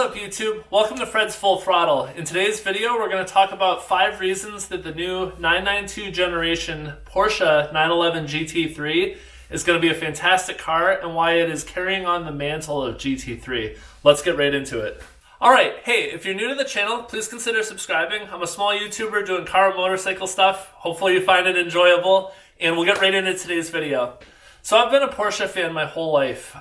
up, YouTube? Welcome to Fred's Full Throttle. In today's video, we're going to talk about 5 reasons that the new 992 generation Porsche 911 GT3 is going to be a fantastic car and why it is carrying on the mantle of GT3. Let's get right into it. Alright, hey, if you're new to the channel, please consider subscribing. I'm a small YouTuber doing car and motorcycle stuff. Hopefully you find it enjoyable, and we'll get right into today's video. So I've been a Porsche fan my whole life.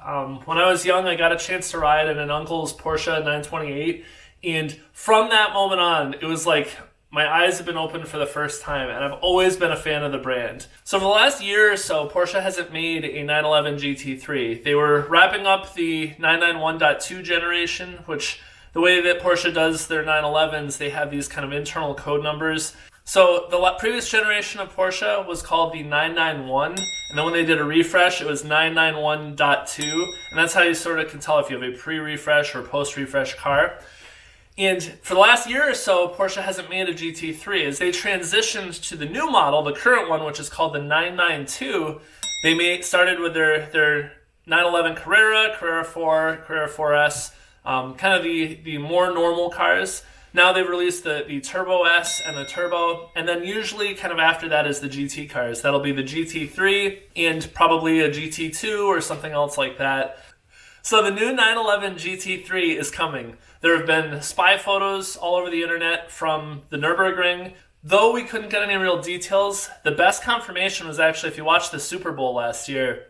When I was young, I got a chance to ride in an uncle's Porsche 928, and from that moment on, it was like my eyes have been opened for the first time, and I've always been a fan of the brand. So for the last year or so, Porsche hasn't made a 911 GT3. They were wrapping up the 991.2 generation, which the way that Porsche does their 911s, they have these kind of internal code numbers. So the previous generation of Porsche was called the 991, and then when they did a refresh, it was 991.2, and that's how you sort of can tell if you have a pre-refresh or post-refresh car. And for the last year or so, Porsche hasn't made a GT3. As they transitioned to the new model, the current one, which is called the 992, they started with their 911 Carrera, Carrera 4, Carrera 4S, kind of the more normal cars. Now they've released the Turbo S and the Turbo, and then usually kind of after that is the GT cars. That'll be the GT3 and probably a GT2 or something else like that. So the new 911 GT3 is coming. There have been spy photos all over the internet from the Nürburgring. Though we couldn't get any real details, the best confirmation was actually if you watched the Super Bowl last year.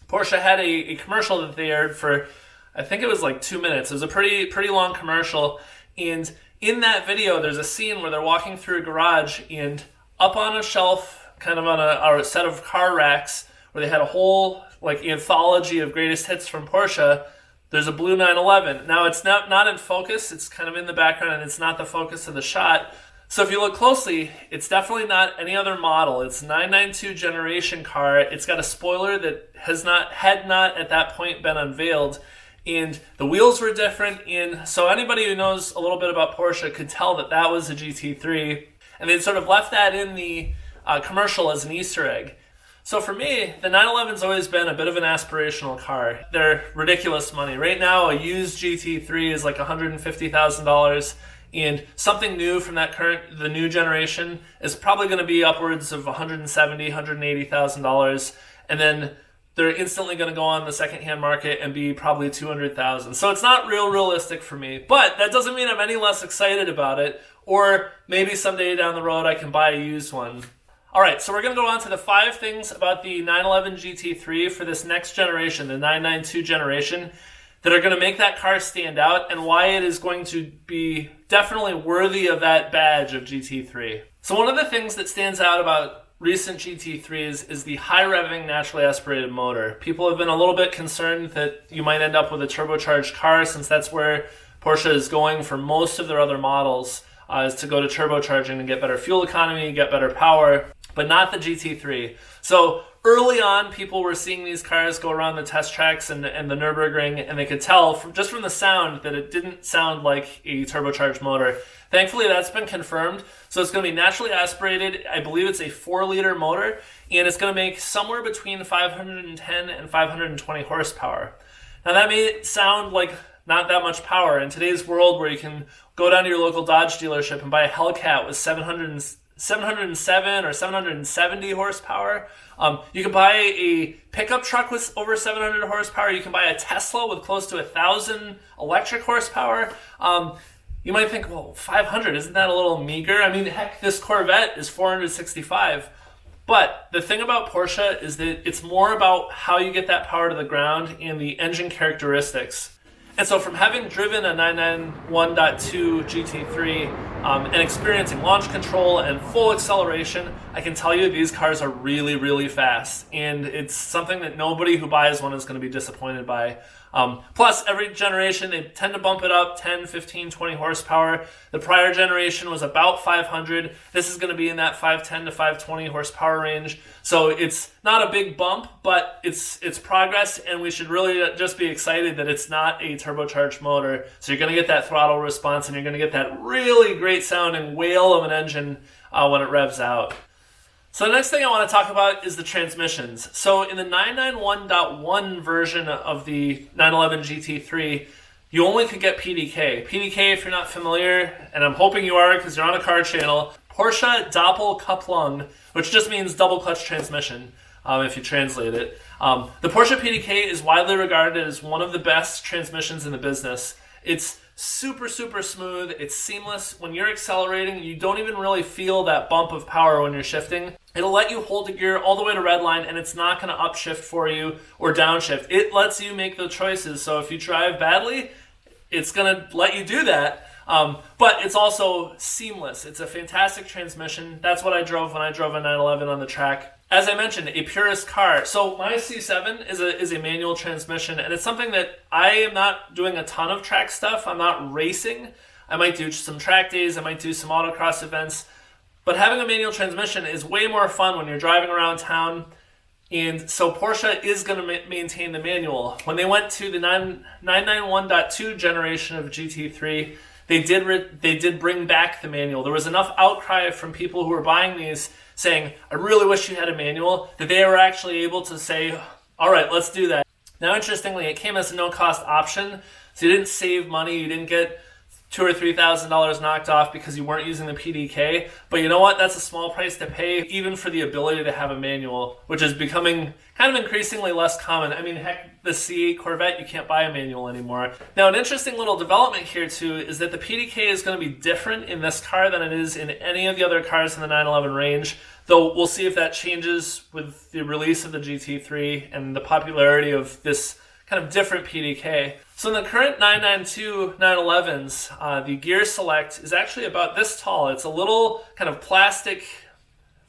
Porsche had a commercial that they aired for, I think it was like 2 minutes. It was a pretty long commercial, and in that video, there's a scene where they're walking through a garage, and up on a shelf, kind of on a set of car racks, where they had a whole like anthology of greatest hits from Porsche, there's a blue 911. Now it's not in focus, it's kind of in the background, and it's not the focus of the shot. So if you look closely, it's definitely not any other model. It's a 992 generation car. It's got a spoiler that had not at that point been unveiled. And the wheels were different, and so anybody who knows a little bit about Porsche could tell that that was a GT3, and they'd sort of left that in the commercial as an Easter egg. So for me, the 911's always been a bit of an aspirational car. They're ridiculous money. Right now, a used GT3 is like $150,000, and something new from the new generation is probably going to be upwards of $170,000, $180,000, and then they're instantly going to go on the secondhand market and be probably $200,000. So it's not realistic for me, but that doesn't mean I'm any less excited about it, or maybe someday down the road I can buy a used one. All right, so we're going to go on to the 5 things about the 911 GT3 for this next generation, the 992 generation, that are going to make that car stand out and why it is going to be definitely worthy of that badge of GT3. So one of the things that stands out about recent GT3s is the high revving naturally aspirated motor. People have been a little bit concerned that you might end up with a turbocharged car, since that's where Porsche is going for most of their other models, is to go to turbocharging and get better fuel economy, get better power, but not the GT3. So early on, people were seeing these cars go around the test tracks and the Nürburgring, and they could tell just from the sound that it didn't sound like a turbocharged motor. Thankfully, that's been confirmed. So it's going to be naturally aspirated. I believe it's a 4-liter motor, and it's going to make somewhere between 510 and 520 horsepower. Now, that may sound like not that much power. In today's world, where you can go down to your local Dodge dealership and buy a Hellcat with 707 or 770 horsepower. You can buy a pickup truck with over 700 horsepower. You can buy a Tesla with close to 1,000 electric horsepower. You might think, well, 500, isn't that a little meager? I mean, heck, this Corvette is 465. But the thing about Porsche is that it's more about how you get that power to the ground and the engine characteristics. And so from having driven a 991.2 GT3 and experiencing launch control and full acceleration, I can tell you these cars are really fast. And it's something that nobody who buys one is going to be disappointed by. Plus, every generation, they tend to bump it up 10, 15, 20 horsepower. The prior generation was about 500. This is going to be in that 510 to 520 horsepower range. So it's not a big bump, but it's progress, and we should really just be excited that it's not a turbocharged motor. So you're going to get that throttle response, and you're going to get that really great sounding whale of an engine when it revs out. So the next thing I want to talk about is the transmissions. So in the 991.1 version of the 911 GT3, you only could get PDK. PDK, if you're not familiar, and I'm hoping you are because you're on a car channel, Porsche Doppelkupplung, which just means double clutch transmission, if you translate it. The Porsche PDK is widely regarded as one of the best transmissions in the business. It's super, super smooth. It's seamless. When you're accelerating, you don't even really feel that bump of power when you're shifting. It'll let you hold the gear all the way to redline, and it's not going to upshift for you or downshift. It lets you make the choices. So if you drive badly, it's going to let you do that. But it's also seamless. It's a fantastic transmission. That's what I drove when I drove a 911 on the track. As I mentioned, a purist car. So my C7 is a manual transmission, and it's something that I am not doing a ton of track stuff. I'm not racing. I might do some track days. I might do some autocross events. But having a manual transmission is way more fun when you're driving around town. And so Porsche is going to maintain the manual. When they went to the 991.2 generation of GT3, they did bring back the manual. There was enough outcry from people who were buying these saying, I really wish you had a manual, that they were actually able to say, all right, let's do that. Now, interestingly, it came as a no-cost option, so you didn't save money, you didn't get $2,000 or $3,000 knocked off because you weren't using the PDK. But you know what? That's a small price to pay, even for the ability to have a manual, which is becoming kind of increasingly less common. I mean, heck, the C8 Corvette, you can't buy a manual anymore. Now, an interesting little development here, too, is that the PDK is going to be different in this car than it is in any of the other cars in the 911 range, though we'll see if that changes with the release of the GT3 and the popularity of this kind of different PDK. So in the current 992 911s, the gear select is actually about this tall. It's a little kind of plastic,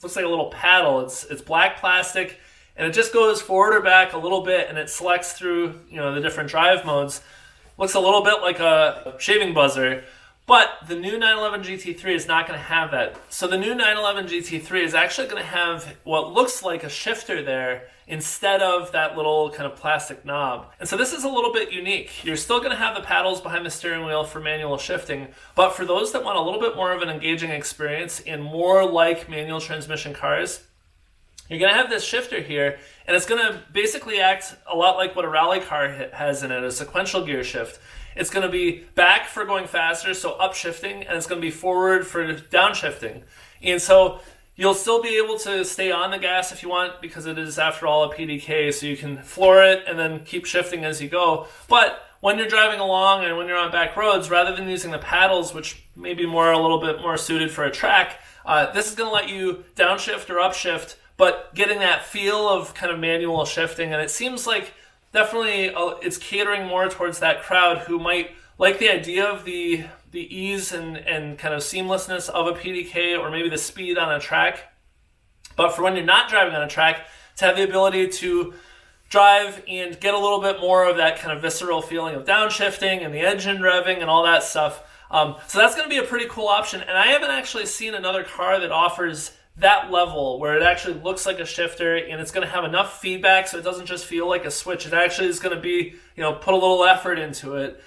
looks like a little paddle. It's black plastic, and it just goes forward or back a little bit, and it selects through, the different drive modes. Looks a little bit like a shaving buzzer. But the new 911 GT3 is not going to have that. So the new 911 GT3 is actually going to have what looks like a shifter there instead of that little kind of plastic knob. And so this is a little bit unique. You're still going to have the paddles behind the steering wheel for manual shifting, but for those that want a little bit more of an engaging experience and more like manual transmission cars, you're going to have this shifter here, and it's going to basically act a lot like what a rally car has in it, a sequential gear shift. It's going to be back for going faster, so upshifting, and it's going to be forward for downshifting. And so you'll still be able to stay on the gas if you want, because it is, after all, a PDK, so you can floor it and then keep shifting as you go. But when you're driving along and when you're on back roads, rather than using the paddles, which may be a little bit more suited for a track, this is going to let you downshift or upshift, but getting that feel of kind of manual shifting. And it seems like definitely it's catering more towards that crowd who might like the idea of the ease and kind of seamlessness of a PDK, or maybe the speed on a track. But for when you're not driving on a track, to have the ability to drive and get a little bit more of that kind of visceral feeling of downshifting and the engine revving and all that stuff. So that's going to be a pretty cool option. And I haven't actually seen another car that offers that level where it actually looks like a shifter, and it's going to have enough feedback so it doesn't just feel like a switch. It actually is going to be, put a little effort into it.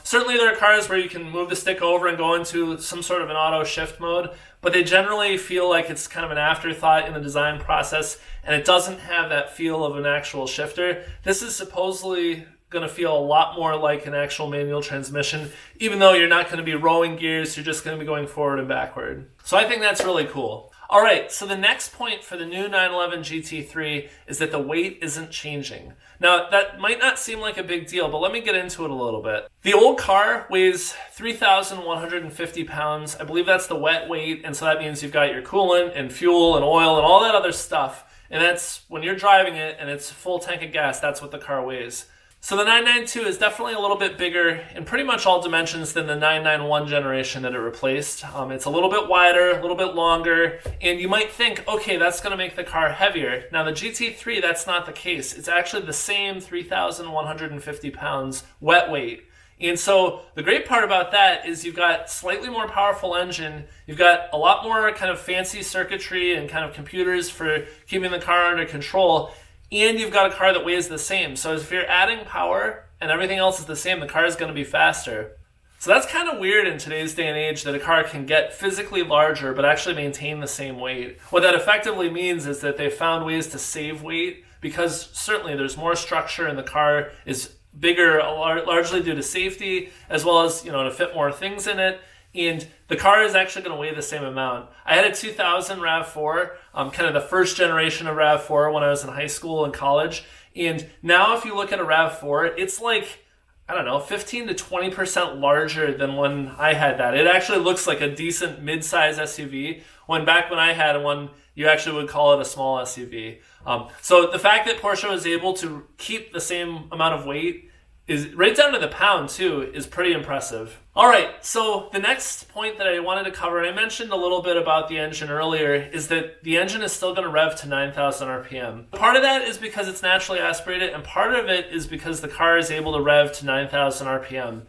Certainly there are cars where you can move the stick over and go into some sort of an auto shift mode, but they generally feel like it's kind of an afterthought in the design process, and it doesn't have that feel of an actual shifter. This is supposedly going to feel a lot more like an actual manual transmission, even though you're not going to be rowing gears, you're just going to be going forward and backward. So I think that's really cool. All right, so the next point for the new 911 GT3 is that the weight isn't changing. Now, that might not seem like a big deal, but let me get into it a little bit. The old car weighs 3,150 pounds. I believe that's the wet weight, and so that means you've got your coolant and fuel and oil and all that other stuff. And that's when you're driving it and it's a full tank of gas, that's what the car weighs. So the 992 is definitely a little bit bigger in pretty much all dimensions than the 991 generation that it replaced. It's a little bit wider, a little bit longer, and you might think, okay, that's going to make the car heavier. Now the GT3, that's not the case. It's actually the same 3,150 pounds wet weight. And so the great part about that is you've got slightly more powerful engine, you've got a lot more kind of fancy circuitry and kind of computers for keeping the car under control, and you've got a car that weighs the same. So if you're adding power and everything else is the same, the car is going to be faster. So that's kind of weird in today's day and age that a car can get physically larger but actually maintain the same weight. What that effectively means is that they've found ways to save weight, because certainly there's more structure and the car is bigger, largely due to safety, as well as, to fit more things in it. And the car is actually going to weigh the same amount. I had a 2000 RAV4, kind of the first generation of RAV4 when I was in high school and college. And now if you look at a RAV4, it's like, I don't know, 15 to 20% larger than when I had that. It actually looks like a decent mid-size SUV, when back when I had one, you actually would call it a small SUV. So the fact that Porsche was able to keep the same amount of weight, is right down to the pound too, is pretty impressive. All right, so the next point that I wanted to cover, and I mentioned a little bit about the engine earlier, is that the engine is still going to rev to 9,000 RPM. Part of that is because it's naturally aspirated, and part of it is because the car is able to rev to 9,000 RPM.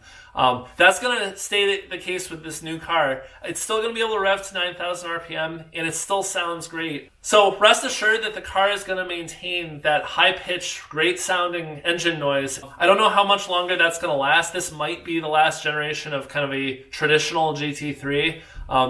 That's going to stay the case with this new car. It's still going to be able to rev to 9,000 RPM, and it still sounds great. So rest assured that the car is going to maintain that high-pitched, great-sounding engine noise. I don't know how much longer that's going to last. This might be the last generation of kind of a traditional GT3.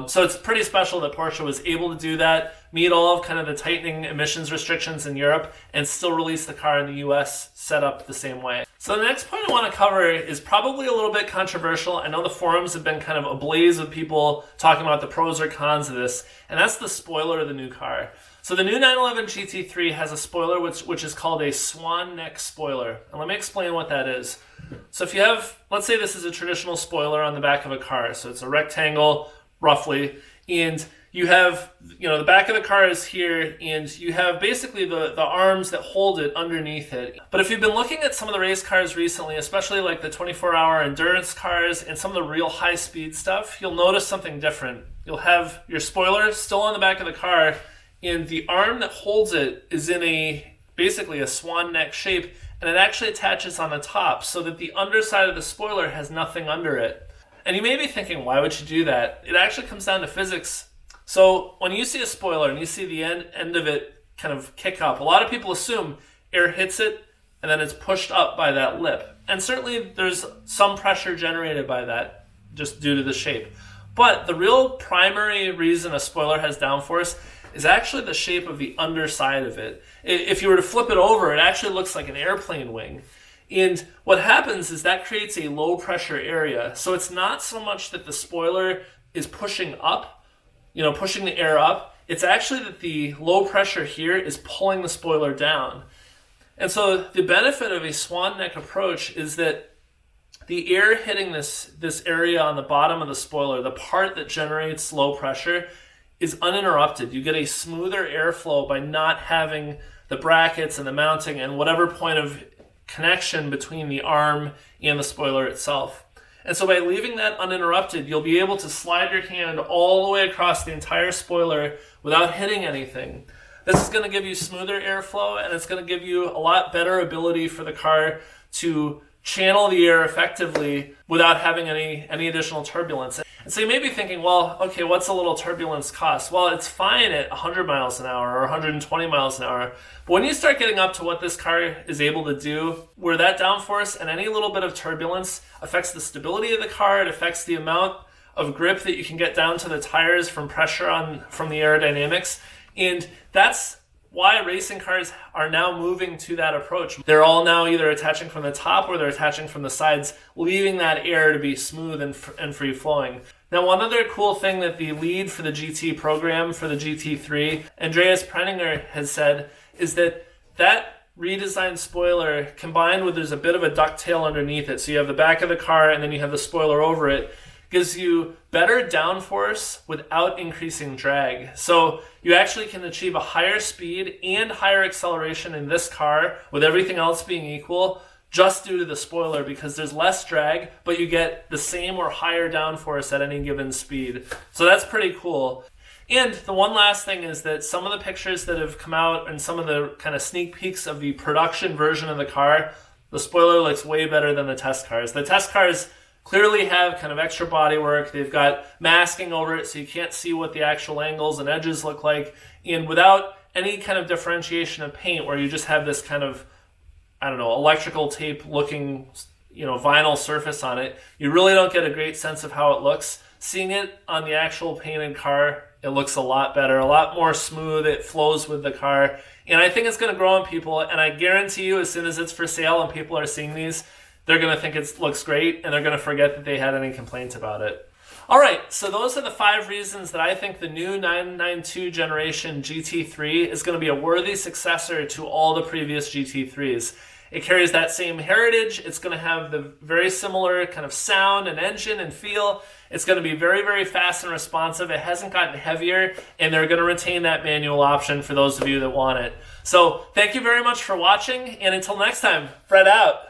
So it's pretty special that Porsche was able to do that, meet all of kind of the tightening emissions restrictions in Europe, and still release the car in the US set up the same way. So the next point I want to cover is probably a little bit controversial. I know the forums have been kind of ablaze with people talking about the pros or cons of this, and that's the spoiler of the new car. So the new 911 GT3 has a spoiler which is called a Swan neck spoiler. And let me explain what that is. So if you have, let's say this is a traditional spoiler on the back of a car. So it's a rectangle, roughly, and you have, the back of the car is here, and you have basically the arms that hold it underneath it. But if you've been looking at some of the race cars recently, especially like the 24-hour endurance cars and some of the real high-speed stuff, you'll notice something different. You'll have your spoiler still on the back of the car, and the arm that holds it is in basically a swan neck shape, and it actually attaches on the top so that the underside of the spoiler has nothing under it. And you may be thinking, why would you do that? It actually comes down to physics. So when you see a spoiler and you see the end of it kind of kick up, a lot of people assume air hits it and then it's pushed up by that lip. And certainly there's some pressure generated by that just due to the shape. But the real primary reason a spoiler has downforce is actually the shape of the underside of it. If you were to flip it over, it actually looks like an airplane wing. And what happens is that creates a low pressure area. So it's not so much that the spoiler is pushing up, pushing the air up. It's actually that the low pressure here is pulling the spoiler down. And so the benefit of a swan neck approach is that the air hitting this area on the bottom of the spoiler, the part that generates low pressure, is uninterrupted. You get a smoother airflow by not having the brackets and the mounting and whatever point of connection between the arm and the spoiler itself. And so by leaving that uninterrupted, you'll be able to slide your hand all the way across the entire spoiler without hitting anything. This is going to give you smoother airflow, and it's going to give you a lot better ability for the car to channel the air effectively without having any additional turbulence. And so you may be thinking, well, okay, what's a little turbulence cost? Well, it's fine at 100 miles an hour or 120 miles an hour. But when you start getting up to what this car is able to do, where that downforce and any little bit of turbulence affects the stability of the car, it affects the amount of grip that you can get down to the tires from pressure from the aerodynamics. And that's why racing cars are now moving to that approach. They're all now either attaching from the top or they're attaching from the sides, leaving that air to be smooth and free-flowing. Now, one other cool thing that the lead for the GT program for the GT3, Andreas Prenninger, has said is that redesigned spoiler combined with there's a bit of a ducktail underneath it, so you have the back of the car and then you have the spoiler over it, gives you better downforce without increasing drag. So you actually can achieve a higher speed and higher acceleration in this car with everything else being equal just due to the spoiler, because there's less drag, but you get the same or higher downforce at any given speed. So that's pretty cool. And the one last thing is that some of the pictures that have come out and some of the kind of sneak peeks of the production version of the car, the spoiler looks way better than the test cars. The test cars clearly have kind of extra bodywork. They've got masking over it so you can't see what the actual angles and edges look like. And without any kind of differentiation of paint where you just have this kind of, electrical tape looking, vinyl surface on it, you really don't get a great sense of how it looks. Seeing it on the actual painted car, it looks a lot better, a lot more smooth. It flows with the car. And I think it's going to grow on people. And I guarantee you, as soon as it's for sale and people are seeing these, they're going to think it looks great, and they're going to forget that they had any complaints about it. All right, so those are the 5 reasons that I think the new 992 generation GT3 is going to be a worthy successor to all the previous GT3s. It carries that same heritage. It's going to have the very similar kind of sound and engine and feel. It's going to be very, very fast and responsive. It hasn't gotten heavier, and they're going to retain that manual option for those of you that want it. So thank you very much for watching, and until next time, Fred out.